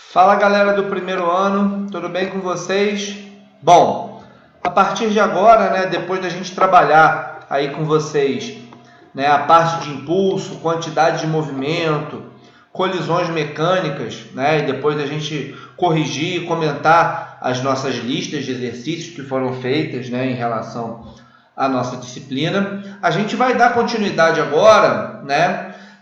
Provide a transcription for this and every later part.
Fala galera do primeiro ano, tudo bem com vocês? Bom, a partir de agora, depois da gente trabalhar aí com vocês, a parte de impulso, quantidade de movimento, colisões mecânicas, e depois da gente corrigir e comentar as nossas listas de exercícios que foram feitas, em relação à nossa disciplina, a gente vai dar continuidade agora,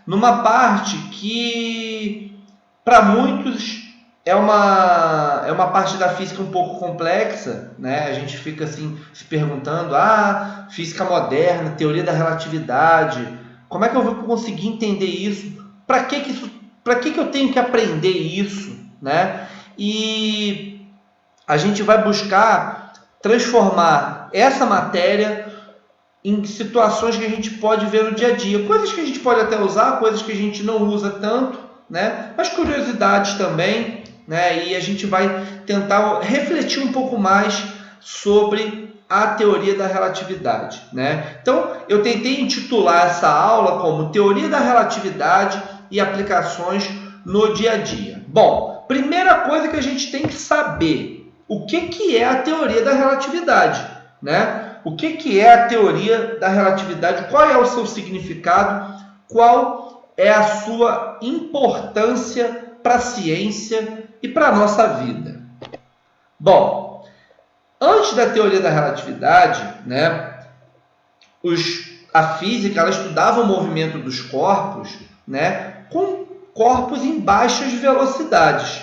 numa parte que para muitos é uma parte da física um pouco complexa, A gente fica assim se perguntando, física moderna, teoria da relatividade, como é que eu vou conseguir entender isso? Para que eu tenho que aprender isso, E a gente vai buscar transformar essa matéria em situações que a gente pode ver no dia a dia, coisas que a gente pode até usar, coisas que a gente não usa tanto, mas curiosidades também, e a gente vai tentar refletir um pouco mais sobre a teoria da relatividade, Então, eu tentei intitular essa aula como Teoria da Relatividade e Aplicações no Dia a Dia. Bom, primeira coisa que a gente tem que saber, o que é a teoria da relatividade, O que é a teoria da relatividade, qual é o seu significado, qual é a sua importância para a ciência e para a nossa vida. Bom, antes da teoria da relatividade, a física ela estudava o movimento dos corpos, com corpos em baixas velocidades,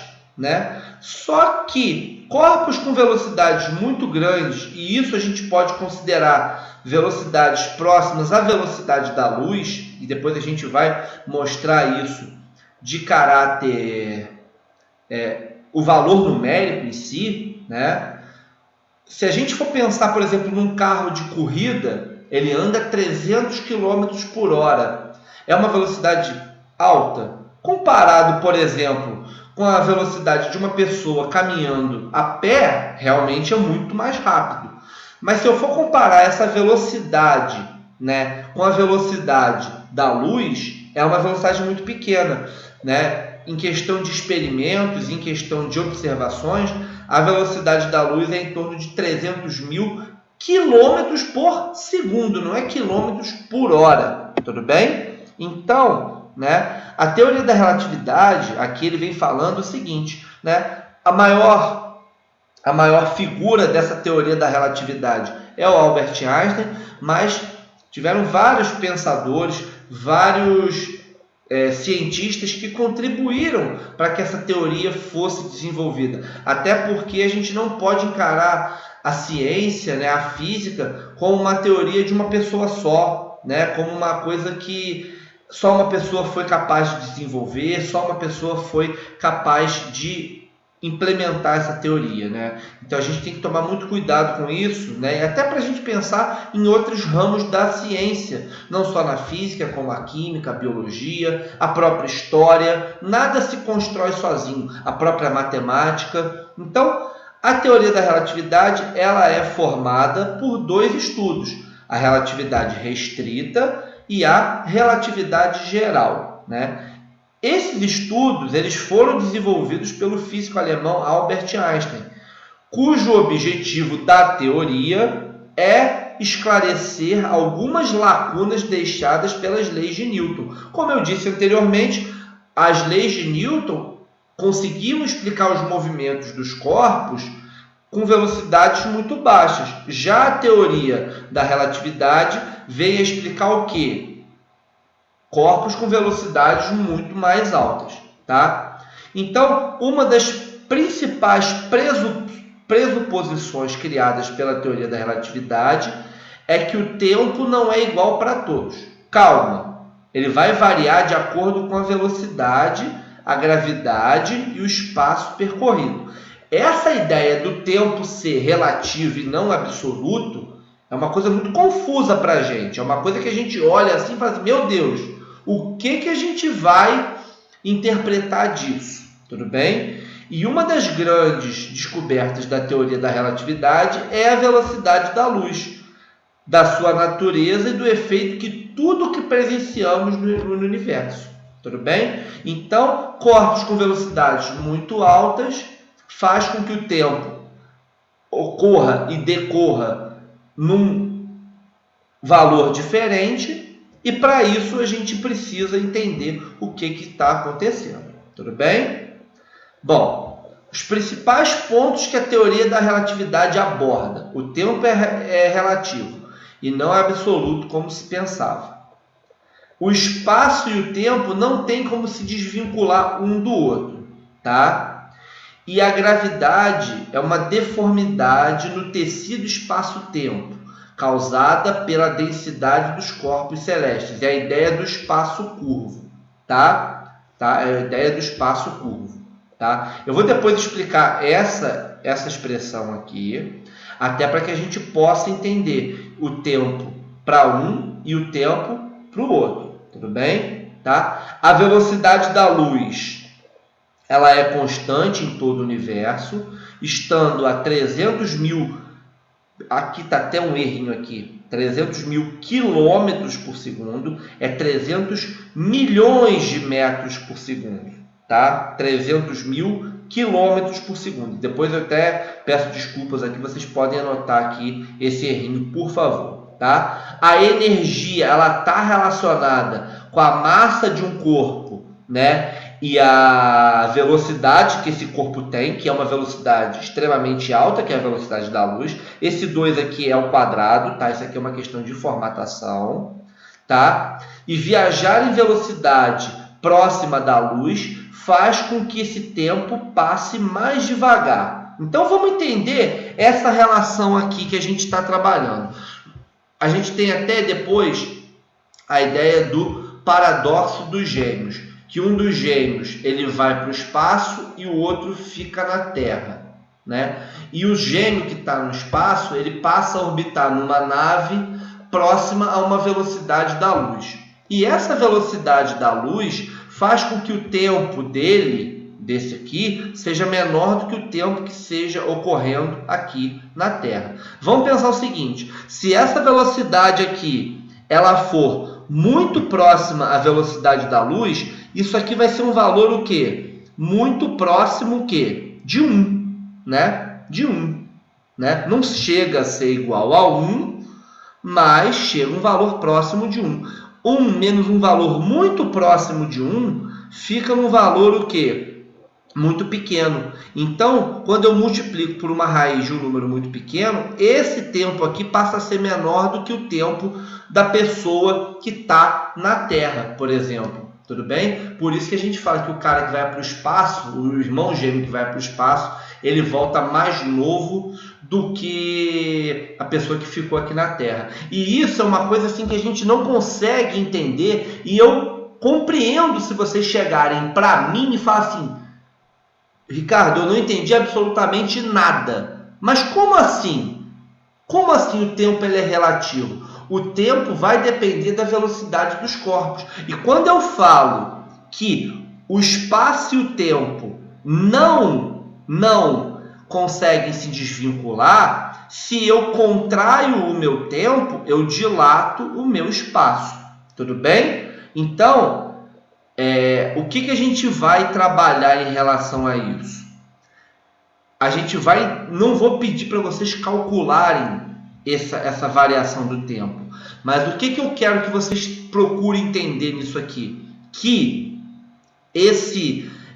Só que corpos com velocidades muito grandes, e isso a gente pode considerar velocidades próximas à velocidade da luz, e depois a gente vai mostrar isso de caráter, o valor numérico em si, Se a gente for pensar, por exemplo, num carro de corrida, ele anda a 300 km por hora. É uma velocidade alta, comparado, por exemplo, com a velocidade de uma pessoa caminhando a pé, realmente é muito mais rápido. Mas se eu for comparar essa velocidade, com a velocidade da luz, é uma velocidade muito pequena, Em questão de experimentos, em questão de observações, a velocidade da luz é em torno de 300 mil quilômetros por segundo, não é quilômetros por hora, tudo bem? Então, a teoria da relatividade, aqui ele vem falando o seguinte, a maior figura dessa teoria da relatividade é o Albert Einstein, mas tiveram vários pensadores, vários cientistas que contribuíram para que essa teoria fosse desenvolvida. Até porque a gente não pode encarar a ciência, a física, como uma teoria de uma pessoa só, como uma coisa que só uma pessoa foi capaz de desenvolver, só uma pessoa foi capaz de implementar essa teoria, Então a gente tem que tomar muito cuidado com isso, e até para a gente pensar em outros ramos da ciência, não só na física, como a química, a biologia, a própria história, nada se constrói sozinho, a própria matemática. Então, a teoria da relatividade, ela é formada por dois estudos, a relatividade restrita e a relatividade geral, Esses estudos eles foram desenvolvidos pelo físico alemão Albert Einstein, cujo objetivo da teoria é esclarecer algumas lacunas deixadas pelas leis de Newton. Como eu disse anteriormente, as leis de Newton conseguiam explicar os movimentos dos corpos com velocidades muito baixas. Já a teoria da relatividade veio a explicar o quê? Corpos com velocidades muito mais altas, Então, uma das principais presuposições criadas pela teoria da relatividade é que o tempo não é igual para todos. Calma, ele vai variar de acordo com a velocidade, a gravidade e o espaço percorrido. Essa ideia do tempo ser relativo e não absoluto é uma coisa muito confusa para a gente. É uma coisa que a gente olha assim e fala assim, meu Deus, o que a gente vai interpretar disso? Tudo bem? E uma das grandes descobertas da teoria da relatividade é a velocidade da luz, da sua natureza e do efeito que tudo que presenciamos no universo. Tudo bem? Então, corpos com velocidades muito altas faz com que o tempo ocorra e decorra num valor diferente, e para isso a gente precisa entender o que está acontecendo. Tudo bem? Bom, os principais pontos que a teoria da relatividade aborda. O tempo é relativo e não é absoluto como se pensava. O espaço e o tempo não tem como se desvincular um do outro, tá? E a gravidade é uma deformidade no tecido espaço-tempo, causada pela densidade dos corpos celestes. É a ideia do espaço curvo, tá? É a ideia do espaço curvo, tá? Eu vou depois explicar essa expressão aqui, até para que a gente possa entender o tempo para um e o tempo para o outro, tudo bem? Tá? A velocidade da luz, ela é constante em todo o universo, estando a 300 mil, aqui está até um errinho aqui, 300 mil quilômetros por segundo, é 300 milhões de metros por segundo, tá? 300 mil quilômetros por segundo. Depois eu até peço desculpas aqui, vocês podem anotar aqui esse errinho, por favor. Tá? A energia, ela está relacionada com a massa de um corpo, né? E a velocidade que esse corpo tem, que é uma velocidade extremamente alta, que é a velocidade da luz. Esse 2 aqui é o quadrado, tá? Isso aqui é uma questão de formatação, tá? E viajar em velocidade próxima da luz faz com que esse tempo passe mais devagar. Então vamos entender essa relação aqui que a gente está trabalhando. A gente tem até depois a ideia do paradoxo dos gêmeos, que um dos gêmeos ele vai para o espaço e o outro fica na Terra, né? E o gêmeo que está no espaço, ele passa a orbitar numa nave próxima a uma velocidade da luz. E essa velocidade da luz faz com que o tempo desse aqui, seja menor do que o tempo que seja ocorrendo aqui na Terra. Vamos pensar o seguinte, se essa velocidade aqui, ela for muito próxima à velocidade da luz, isso aqui vai ser um valor o quê? Muito próximo o quê? De 1, né? De 1, né? Não chega a ser igual a 1, mas chega um valor próximo de 1. 1 menos um valor muito próximo de 1, fica no valor o quê? Muito pequeno. Então, quando eu multiplico por uma raiz de um número muito pequeno, esse tempo aqui passa a ser menor do que o tempo da pessoa que está na Terra, por exemplo. Tudo bem? Por isso que a gente fala que o cara que vai para o espaço, o irmão gêmeo que vai para o espaço, ele volta mais novo do que a pessoa que ficou aqui na Terra. E isso é uma coisa assim que a gente não consegue entender, e eu compreendo se vocês chegarem para mim e falarem assim: Ricardo, eu não entendi absolutamente nada. Mas como assim? Como assim o tempo ele é relativo? O tempo vai depender da velocidade dos corpos. E quando eu falo que o espaço e o tempo não conseguem se desvincular, se eu contraio o meu tempo, eu dilato o meu espaço. Tudo bem? Então, o que a gente vai trabalhar em relação a isso? A gente vai, não vou pedir para vocês calcularem essa variação do tempo, mas o que eu quero que vocês procurem entender nisso aqui? Que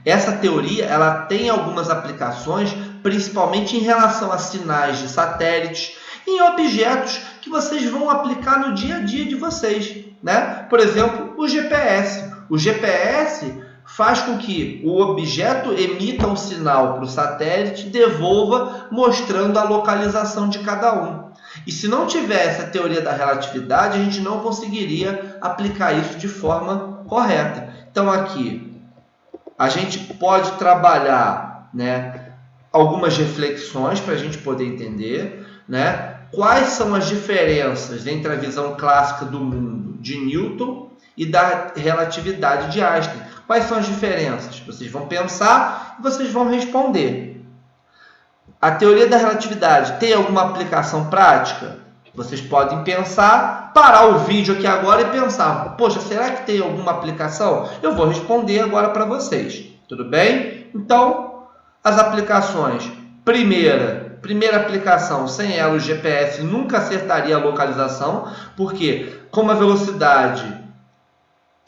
essa teoria ela tem algumas aplicações, principalmente em relação a sinais de satélites, em objetos que vocês vão aplicar no dia a dia de vocês, né? Por exemplo, o GPS. O GPS faz com que o objeto emita um sinal para o satélite e devolva mostrando a localização de cada um. E se não tivesse a teoria da relatividade, a gente não conseguiria aplicar isso de forma correta. Então aqui a gente pode trabalhar, né, algumas reflexões para a gente poder entender, né, quais são as diferenças entre a visão clássica do mundo de Newton e da relatividade de Einstein. Quais são as diferenças? Vocês vão pensar e vocês vão responder. A teoria da relatividade tem alguma aplicação prática? Vocês podem pensar, parar o vídeo aqui agora e pensar, poxa, será que tem alguma aplicação? Eu vou responder agora para vocês, tudo bem? Então, as aplicações. Primeira aplicação, sem ela o GPS nunca acertaria a localização, porque como a velocidade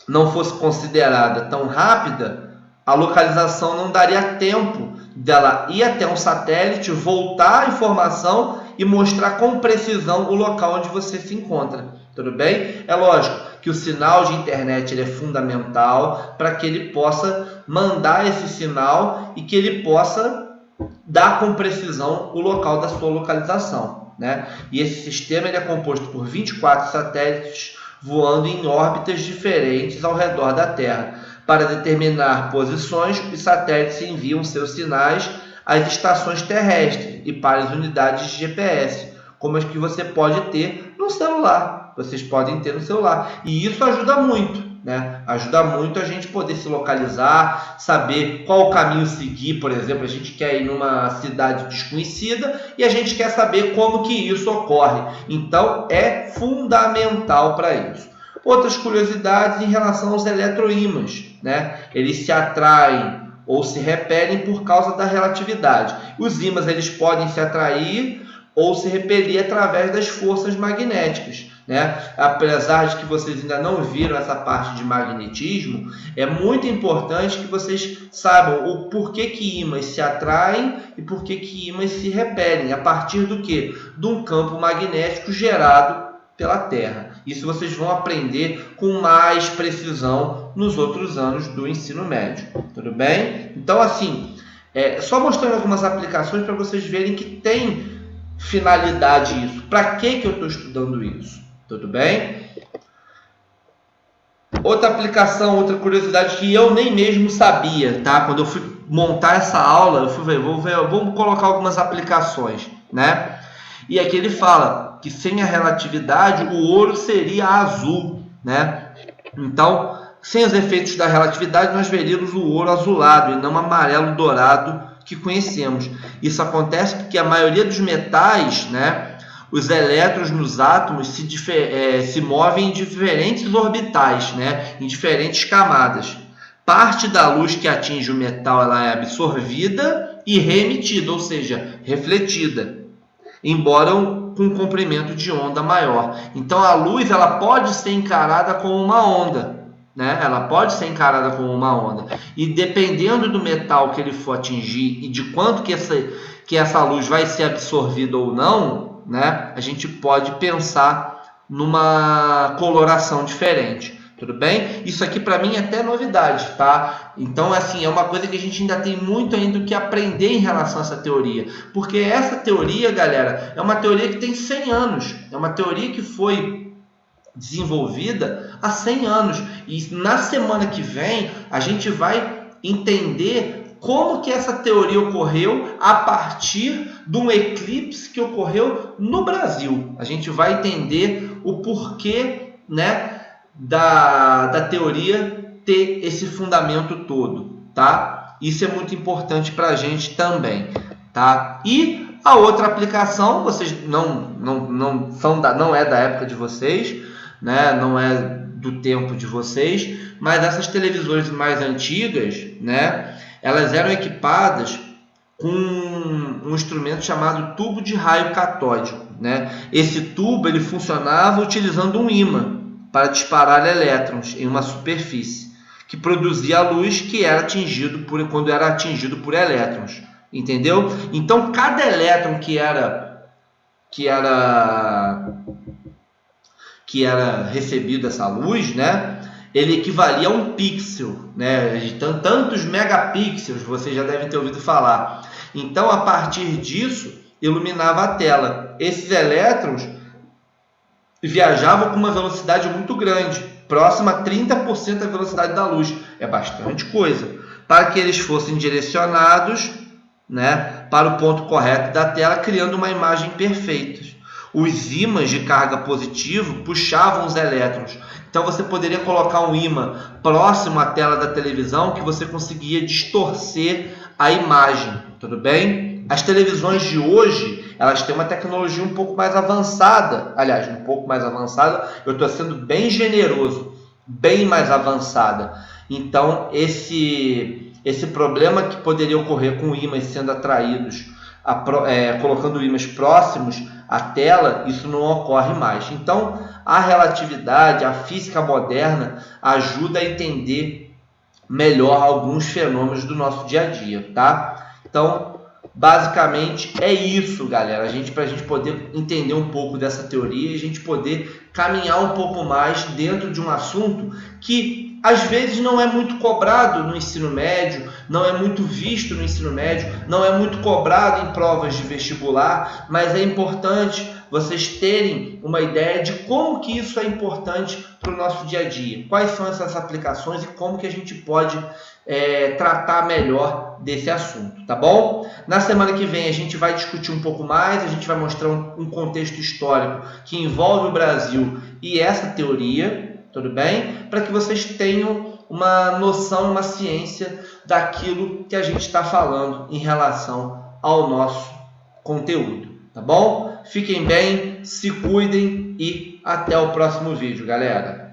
não fosse considerada tão rápida, a localização não daria tempo dela ir até um satélite, voltar a informação e mostrar com precisão o local onde você se encontra, tudo bem? É lógico que o sinal de internet ele é fundamental para que ele possa mandar esse sinal e que ele possa dar com precisão o local da sua localização, né? E esse sistema ele é composto por 24 satélites voando em órbitas diferentes ao redor da Terra. Para determinar posições, os satélites enviam seus sinais às estações terrestres e para as unidades de GPS, como as que você pode ter no celular. Vocês podem ter no celular. E isso ajuda muito, né? Ajuda muito a gente poder se localizar, saber qual o caminho seguir. Por exemplo, a gente quer ir numa cidade desconhecida e a gente quer saber como que isso ocorre. Então, é fundamental para isso. Outras curiosidades em relação aos eletroímãs, né? Eles se atraem ou se repelem por causa da relatividade. Os ímãs eles podem se atrair ou se repelir através das forças magnéticas, né? Apesar de que vocês ainda não viram essa parte de magnetismo, é muito importante que vocês saibam o porquê que ímãs se atraem e porquê que ímãs se repelem, a partir do quê? De um campo magnético gerado pela Terra. Isso vocês vão aprender com mais precisão nos outros anos do ensino médio, tudo bem? Então, assim, só mostrando algumas aplicações para vocês verem que tem finalidade isso. Para que eu estou estudando isso? Tudo bem? Outra aplicação, outra curiosidade que eu nem mesmo sabia, tá? Quando eu fui montar essa aula, eu fui ver, vamos colocar algumas aplicações, né? E aqui ele fala que sem a relatividade o ouro seria azul, né? Então, sem os efeitos da relatividade, nós veríamos o ouro azulado e não amarelo dourado que conhecemos. Isso acontece porque a maioria dos metais, né, os elétrons nos átomos se movem em diferentes orbitais, né, em diferentes camadas. Parte da luz que atinge o metal ela é absorvida e reemitida, ou seja, refletida, embora com um comprimento de onda maior. Então a luz ela pode ser encarada como uma onda, né? Ela pode ser encarada como uma onda. E dependendo do metal que ele for atingir e de quanto que essa luz vai ser absorvida ou não, né? A gente pode pensar numa coloração diferente. Tudo bem? Isso aqui para mim é até novidade, tá? Então, assim, é uma coisa que a gente ainda tem muito ainda o que aprender em relação a essa teoria. Porque essa teoria, galera, é uma teoria que tem 100 anos. É uma teoria que foi desenvolvida há 100 anos. E na semana que vem, a gente vai entender como que essa teoria ocorreu a partir de um eclipse que ocorreu no Brasil. A gente vai entender o porquê, né, da teoria ter esse fundamento todo, tá? Isso é muito importante para a gente também, tá? E a outra aplicação, vocês não é da época de vocês, né? Não é do tempo de vocês, mas essas televisões mais antigas, né? Elas eram equipadas com um instrumento chamado tubo de raio catódico, né? Esse tubo ele funcionava utilizando um ímã para disparar elétrons em uma superfície que produzia a luz que era quando era atingido por elétrons, entendeu? Então cada elétron que era recebido essa luz, né, ele equivalia a um pixel, né, de tantos megapixels, vocês já devem ter ouvido falar. Então a partir disso iluminava a tela. Esses elétrons viajavam com uma velocidade muito grande, próxima a 30% da velocidade da luz. É bastante coisa. Para que eles fossem direcionados, né, para o ponto correto da tela, criando uma imagem perfeita. Os ímãs de carga positivo puxavam os elétrons. Então você poderia colocar um ímã próximo à tela da televisão que você conseguia distorcer a imagem. Tudo bem? As televisões de hoje, elas têm uma tecnologia um pouco mais avançada, aliás, um pouco mais avançada, eu estou sendo bem generoso, bem mais avançada. Então, esse problema que poderia ocorrer com ímãs sendo atraídos, colocando ímãs próximos à tela, isso não ocorre mais. Então, a relatividade, a física moderna ajuda a entender melhor alguns fenômenos do nosso dia a dia, tá? Então, basicamente é isso, galera. Para a gente poder entender um pouco dessa teoria e a gente poder caminhar um pouco mais dentro de um assunto que às vezes não é muito cobrado no ensino médio, não é muito visto no ensino médio, não é muito cobrado em provas de vestibular, mas é importante vocês terem uma ideia de como que isso é importante para o nosso dia a dia, quais são essas aplicações e como que a gente pode tratar melhor desse assunto, tá bom? Na semana que vem a gente vai discutir um pouco mais, a gente vai mostrar um contexto histórico que envolve o Brasil e essa teoria, tudo bem? Para que vocês tenham uma noção, uma ciência daquilo que a gente está falando em relação ao nosso conteúdo, tá bom? Fiquem bem, se cuidem e até o próximo vídeo, galera!